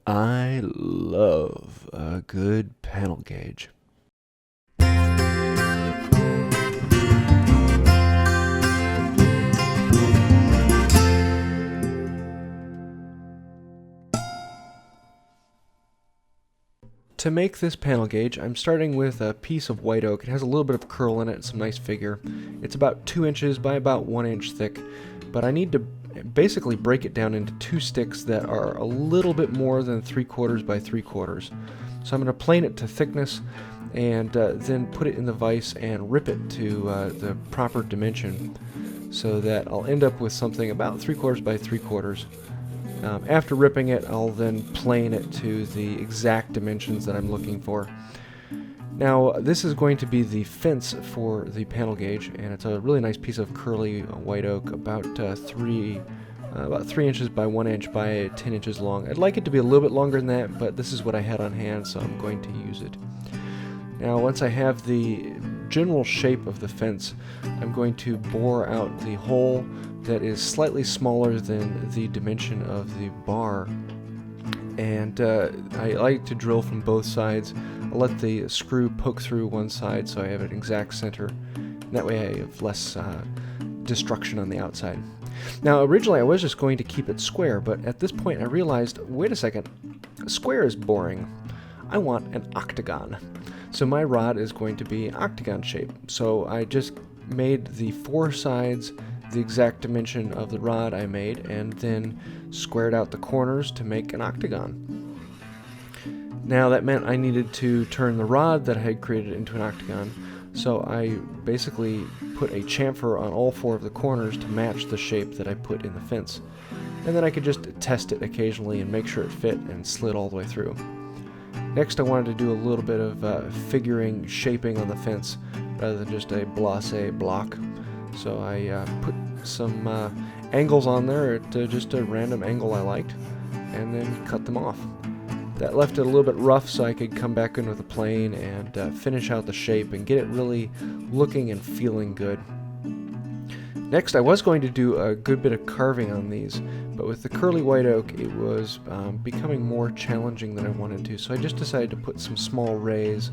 I love a good panel gauge. To make this panel gauge, I'm starting with a piece of white oak. It has a little bit of curl in it, some nice figure. It's about 2 inches by about 1 inch thick, but I need to basically break it down into 2 sticks that are a little bit more than 3/4 by 3/4. So I'm going to plane it to thickness and then put it in the vise and rip it to the proper dimension so that I'll end up with something about 3/4 by 3/4. After ripping it, I'll then plane it to the exact dimensions that I'm looking for. Now, this is going to be the fence for the panel gauge, and it's a really nice piece of curly white oak, about 3 inches by 1 inch by 10 inches long. I'd like it to be a little bit longer than that, but this is what I had on hand, so I'm going to use it. Now, once I have the general shape of the fence, I'm going to bore out the hole that is slightly smaller than the dimension of the bar, and I like to drill from both sides. I'll let the screw poke through one side so I have an exact center, and that way I have less destruction on the outside. Now, originally I was just going to keep it square, but at this point I realized, wait a second, a square is boring. I want an octagon. So my rod is going to be octagon shape. So I just made the 4 sides the exact dimension of the rod I made, and then squared out the corners to make an octagon. Now that meant I needed to turn the rod that I had created into an octagon, so I basically put a chamfer on all 4 of the corners to match the shape that I put in the fence. And then I could just test it occasionally and make sure it fit and slid all the way through. Next, I wanted to do a little bit of figuring shaping on the fence rather than just a blasé block. So I put some angles on there at just a random angle I liked, and then cut them off. That left it a little bit rough so I could come back in with a plane and finish out the shape and get it really looking and feeling good. Next, I was going to do a good bit of carving on these, but with the curly white oak it was becoming more challenging than I wanted to, so I just decided to put some small rays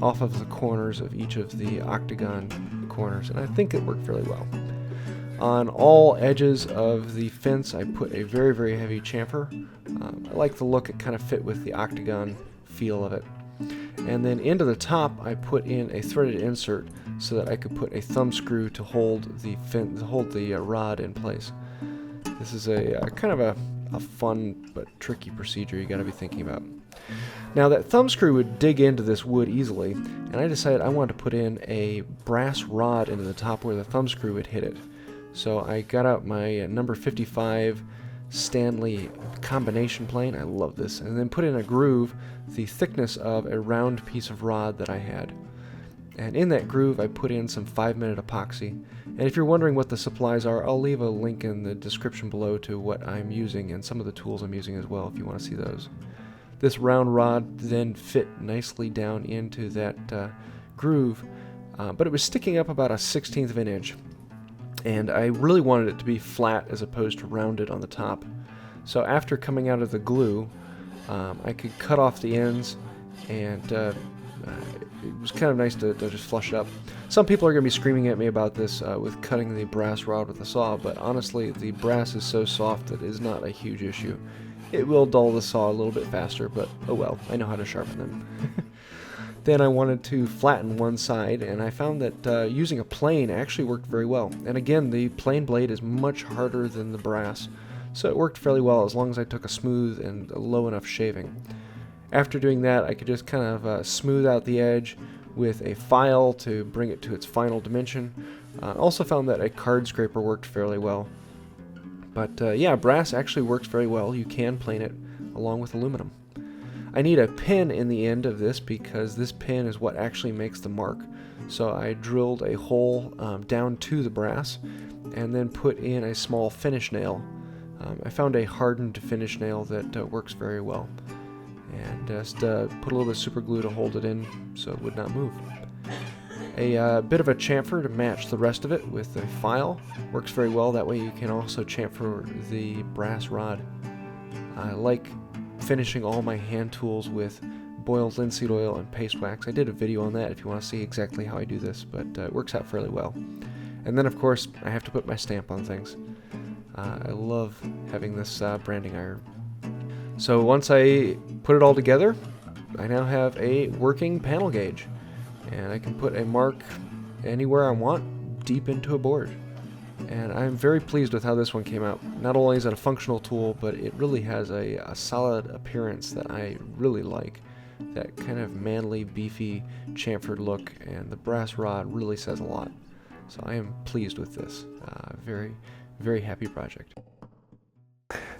off of the corners of each of the octagon corners, and I think it worked fairly well. On all edges of the fence I put a very, very heavy chamfer. I like the look, it kind of fit with the octagon feel of it. And then into the top I put in a threaded insert so that I could put a thumb screw to hold the rod in place. This is a kind of a fun but tricky procedure you got to be thinking about. Now, that thumb screw would dig into this wood easily, and I decided I wanted to put in a brass rod into the top where the thumb screw would hit it. So I got out my number 55 Stanley combination plane, I love this, and then put in a groove the thickness of a round piece of rod that I had. And in that groove I put in some 5-minute epoxy. And if you're wondering what the supplies are, I'll leave a link in the description below to what I'm using and some of the tools I'm using as well if you want to see those. This round rod then fit nicely down into that groove, but it was sticking up about 1/16 of an inch. And I really wanted it to be flat as opposed to rounded on the top. So after coming out of the glue, I could cut off the ends, and it was kind of nice to just flush it up. Some people are going to be screaming at me about this with cutting the brass rod with a saw, but honestly the brass is so soft that it is not a huge issue. It will dull the saw a little bit faster, but oh well, I know how to sharpen them. Then I wanted to flatten one side, and I found that using a plane actually worked very well. And again, the plane blade is much harder than the brass, so it worked fairly well as long as I took a smooth and low enough shaving. After doing that, I could just kind of smooth out the edge with a file to bring it to its final dimension. I also found that a card scraper worked fairly well. But yeah, brass actually works very well. You can plane it along with aluminum. I need a pin in the end of this because this pin is what actually makes the mark. So I drilled a hole down to the brass and then put in a small finish nail. I found a hardened finish nail that works very well. And just put a little bit of super glue to hold it in so it would not move. A bit of a chamfer to match the rest of it with a file works very well. That way you can also chamfer the brass rod. I like finishing all my hand tools with boiled linseed oil and paste wax. I did a video on that if you want to see exactly how I do this, but it works out fairly well. And then of course I have to put my stamp on things. I love having this branding iron. So once I put it all together, I now have a working panel gauge, and I can put a mark anywhere I want deep into a board. And I'm very pleased with how this one came out. Not only is it a functional tool, but it really has a solid appearance that I really like. That kind of manly, beefy chamfered look, and the brass rod really says a lot. So I am pleased with this. Very, very happy project.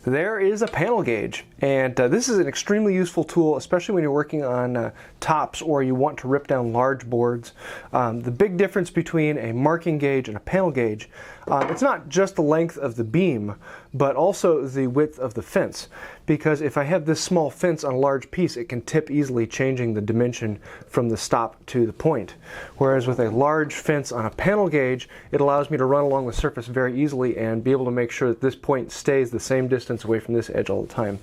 There is a panel gauge, and this is an extremely useful tool, especially when you're working on tops or you want to rip down large boards. The big difference between a marking gauge and a panel gauge, it's not just the length of the beam, but also the width of the fence. Because if I have this small fence on a large piece, it can tip easily, changing the dimension from the stop to the point. Whereas with a large fence on a panel gauge, it allows me to run along the surface very easily and be able to make sure that this point stays the same distance away from this edge all the time.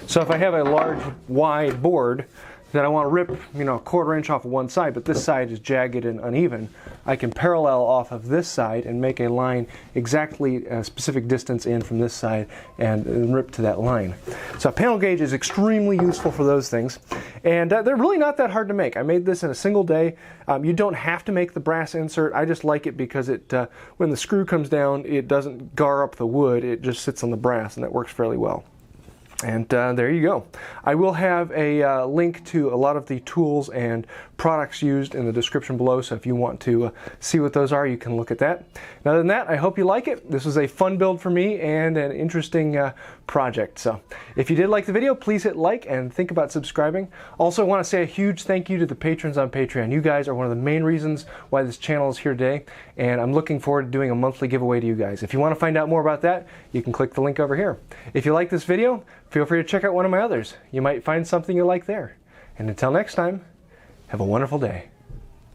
So if I have a large, wide board that I want to rip, a 1/4 inch off of one side, but this side is jagged and uneven, I can parallel off of this side and make a line exactly a specific distance in from this side and rip to that line. So a panel gauge is extremely useful for those things, and they're really not that hard to make. I made this in a single day. You don't have to make the brass insert. I just like it because it, when the screw comes down, it doesn't gar up the wood. It just sits on the brass, and that works fairly well. And there you go. I will have a link to a lot of the tools and products used in the description below, so if you want to see what those are, you can look at that. And other than that, I hope you like it. This was a fun build for me and an interesting project. So if you did like the video, please hit like and think about subscribing. Also, I want to say a huge thank you to the patrons on Patreon. You guys are one of the main reasons why this channel is here today, and I'm looking forward to doing a monthly giveaway to you guys. If you want to find out more about that, you can click the link over here. If you like this video, feel free to check out one of my others. You might find something you like there. And until next time, have a wonderful day.